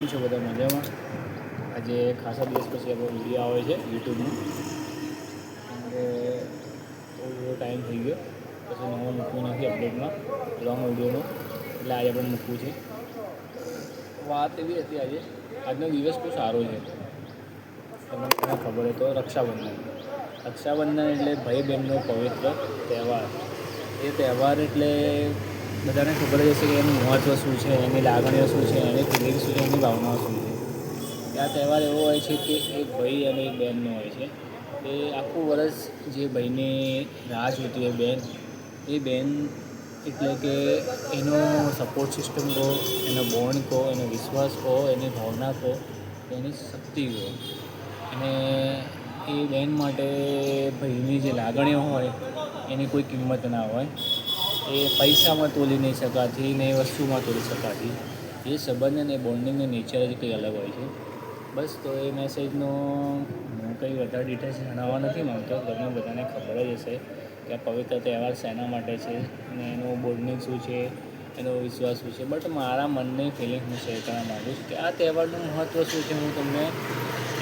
છો બધા મજામાં? આજે ખાસા દિવસ પછી આપણો વિડીયો આવે છે યુટ્યુબમાં, અને બહુ ટાઈમ થઈ ગયો પછી નવો મૂકવું નથી અપડેટમાં લોંગ વિડીયોનો, એટલે આજે પણ મૂકવું છે. વાત એવી હતી આજનો દિવસ બહુ સારો છે. તમને ખબર હોય તો રક્ષાબંધન એટલે ભાઈ બહેનનો પવિત્ર તહેવાર. એ તહેવાર એટલે બધાને ખબર જ હશે કે એનું મહત્ત્વ શું છે, એની લાગણીઓ શું છે, એની ફિલિંગ્સ શું છે, એની ભાવનાઓ શું છે. આ તહેવાર એવો હોય છે કે એક ભાઈ અને એક બહેનનો હોય છે. એ આખું વર્ષ જે ભાઈની રાહ જોતી હોય બહેન, એ બહેન એટલે કે એનો સપોર્ટ સિસ્ટમ કહો, એનો બોન્ડ કહો, એનો વિશ્વાસ કહો, એની ભાવના કહો, એની શક્તિ કહો, અને એ બહેન માટે ભાઈની જે લાગણીઓ હોય એની કોઈ કિંમત ના હોય. એ પૈસામાં તોલી નહીં શકાતી, ને એ વસ્તુમાં તોલી શકાતી. એ સંબંધ અને બોન્ડિંગની નેચર જ કંઈ અલગ હોય છે. બસ તો એ મેસેજનો હું કંઈ વધારે ડિટેલ્સ જણાવવા નથી માગતો. તમને બધાને ખબર જ હશે કે આ પવિત્ર તહેવાર શેના માટે છે અને એનું બોન્ડિંગ શું છે, એનો વિશ્વાસ શું છે. બટ મારા મનની ફિલિંગ હું શેર કરવા માગું છું કે આ તહેવારનું મહત્ત્વ શું છે. હું તમને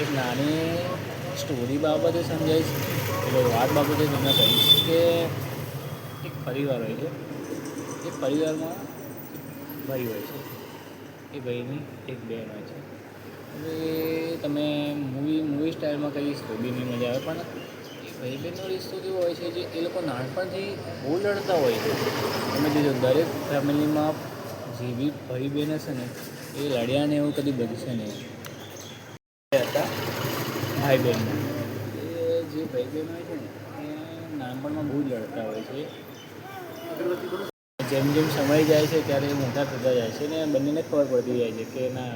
એક નાની સ્ટોરી બાબતે સમજાવીશ, એટલે વાત બાબતે તમને કહીશ કે એક પરિવાર હોય છે. એ પરિવારમાં ભાઈ હોય છે, એ ભાઈની એક બહેન હોય છે. હવે તમે મૂવી સ્ટાઇલમાં કહીશ તો બી નહીં મજા આવે, પણ એ ભાઈ બહેનનો રિશ્તો કેવો હોય છે જે એ લોકો નાનપણથી બહુ લડતા હોય છે. તમે જોજો દરેક ફેમિલીમાં જે બી ભાઈ બહેન હશે ને, એ લડ્યા ને એવું કદી બનશે નહીં. હતા ભાઈ બહેનમાં, એ જે ભાઈ બહેન હોય છે ને એ નાનપણમાં બહુ જ લડતા હોય છે. જેમ જેમ સમય જાય છે ત્યારે એ મોટા થતા જાય છે ને બંનેને ખબર પડતી જાય છે કે ના,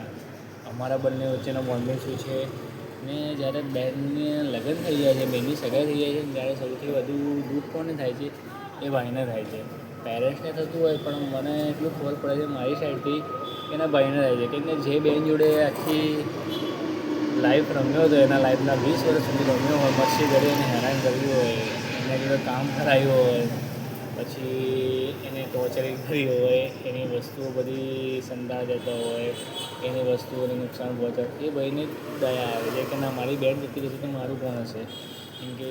અમારા બંને વચ્ચેનો બોન્ડિંગ શું છે. ને જ્યારે બહેનને લગ્ન થઈ જાય છે, બહેનની સગાઈ થઈ જાય છે, ત્યારે સૌથી વધુ દુઃખ કોને થાય છે? એ ભાઈને થાય છે. પેરેન્ટ્સને થતું હોય, પણ મને એટલું ખબર પડે છે મારી સાઈડથી કે એના ભાઈને થાય છે. કેમ કે જે બહેન જોડે આખી લાઈફ રમ્યો હતો, એના લાઈફના 20 વર્ષ સુધી રમ્યો હોય, મસ્તી કરી અને હેરાન કર્યું હોય, એના જોડે કામ કરાવ્યું હોય, પછી એને ટોર્ચરિંગ કરી હોય, એની વસ્તુઓ બધી સંતા જતા હોય, એની વસ્તુઓને નુકસાન પહોંચાડે, એ ભાઈને દયા આવે છે કે ના, મારી બહેન જતી રહેશે તો મારું કોણ હશે. કેમ કે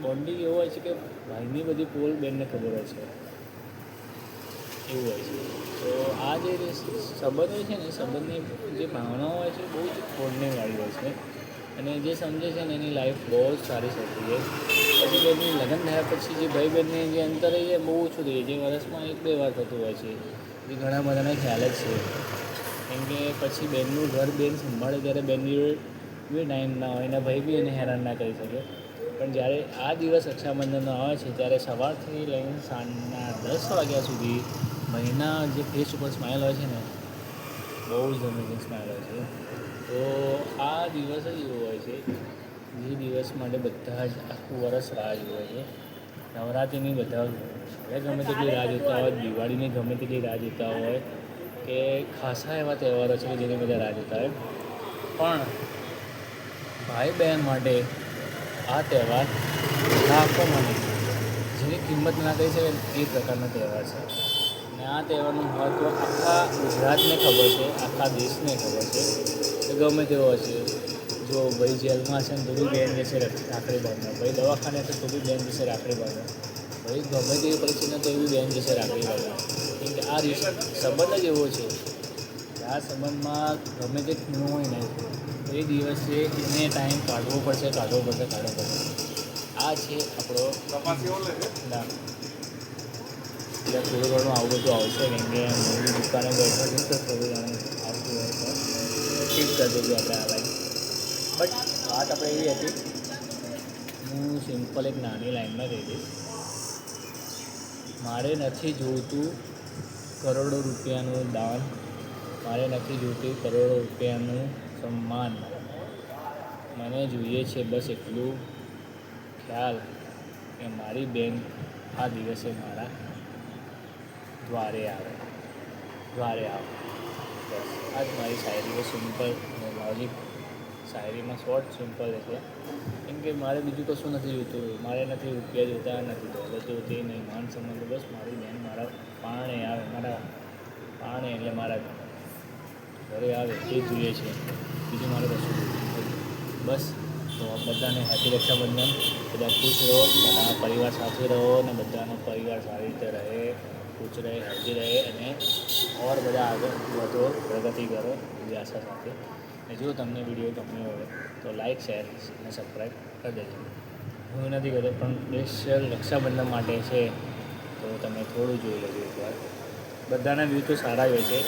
બોન્ડિંગ એવું હોય છે કે ભાઈની બધી પોલ બહેનને ખબર હોય છે, એવું હોય છે. તો આ જે સંબંધ હોય છે ને, સંબંધની જે ભાવનાઓ હોય છે બહુ જ બોન્ડિંગવાળી હોય છે. અને જે સમજે છે ને એની લાઈફ બહુ જ સારી થતી છે. પછી બહેનની લગ્ન થયા પછી જે ભાઈ બહેનની જે અંતર એ બહુ ઓછું થઈ જાય, જે વર્ષમાં 1-2 વાર થતું હોય છે. એ ઘણા બધાને ખ્યાલ જ છે. કેમ કે પછી બહેનનું ઘર બહેન સંભાળે ત્યારે બહેનની જોડે બી ટાઈમ ના હોય, એના ભાઈ બી એને હેરાન ના કરી શકે. પણ જ્યારે આ દિવસ રક્ષાબંધનનો આવે છે ત્યારે સવારથી લઈને સાંજના 10 વાગ્યા સુધી ભાઈના જે ફેસ ઉપર સ્માઈલ હોય છે ને, બહુ જ અમેઝિંગ સ્માઈલ હોય છે. તો આ દિવસ જ એવો હોય છે જે દિવસ માટે બધા જ આખું વરસ રાહ જુએ છે. નવરાત્રિની બધા ભલે ગમે તેટલી રાહ જોતા હોય, દિવાળીની ગમે તેટલી રાહ જોતા હોય, કે ખાસા એવા તહેવારો છે કે જેની બધા રાહ જોતા હોય, પણ ભાઈ બહેન માટે આ તહેવાર લાખોમાં નહીં, જેની કિંમત ના કરી શકે એ પ્રકારનો તહેવાર છે. અને આ તહેવારનું મહત્ત્વ આખા ગુજરાતને ખબર છે, આખા દેશને ખબર છે. કે ગમે તેવો હશે, જો ભાઈ જેલમાં હશે ને તો બી બહેન જશે રાખડી બાંધવા, ભાઈ દવાખાને હશે તો બી બહેન જશે રાખડી બાંધવા, ભાઈ ગમે તેવી પરિસ્થિતિમાં તો એવી બહેન જશે રાખડી બાંધવા. કેમ કે આ સંબંધ જ એવો છે કે આ સંબંધમાં ગમે તે ખૂણો હોય ને, એ દિવસે એને ટાઈમ કાઢવો પડશે. આ છે આપણો ના, એટલે થોડું ઘણું આવું બધું આવશે. કેમ કે હું દુકાને બેઠો છું તો થોડું ઘણું આવતું હોય તો ઠીક કરી દઈશું આપણે આ લાઈન. બટ વાત આપણે એવી હતી, હું સિમ્પલ એક નાની લાઈનમાં કહી દઈશ. મારે નથી જોઈતું કરોડો રૂપિયાનું દાન, મારે નથી જોઈતું કરોડો રૂપિયાનું સન્માન, મને જોઈએ છે બસ એટલું ખ્યાલ કે મારી બહેન આ દિવસે મારા દ્વારે આવે. બસ આ જ મારી શાયરી છે, સિમ્પલ અને લોજિક શાયરીમાં શોર્ટ સિમ્પલ છે. કેમ કે મારે બીજું કશું નથી જોઈતું, મારે નથી રૂપિયા જોઈતા, નથી દોલત જોઈતી, નહીં માન સન્માન. બસ મારી બહેન મારા પારણે આવે, મારા પારણે એટલે મારા ઘરે આવે એ જ જોઈએ છે, બીજું મારે કશું નથી. બસ તો બધાને હેપી રક્ષાબંધન. બધા ખુશ રહો, બધા પરિવાર સાથે રહો અને બધાનો પરિવાર સારી રીતે રહે, ખુશ રહે, હેલ્ધી રહે અને ઓર બધા આગળ વધો, પ્રગતિ કરો એવી આશા સાથે. અને જો તમને વિડીયો ગમ્યો હોય તો લાઈક, શેર અને સબસ્ક્રાઈબ કરી દેજો. હું એ નથી કહેતો પણ સ્પેશિયલ રક્ષાબંધન માટે છે તો તમે થોડું જોઈ લેજો એકવાર. બધાના વ્યૂ તો સારા જ હોય છે,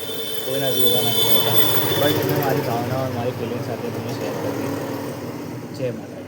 કોઈના વ્યૂ એવા નથી હોતા, બટ મેં મારી ભાવનાઓ, મારી ફિલિંગ સાથે તમને શેર કરી. જય માતા.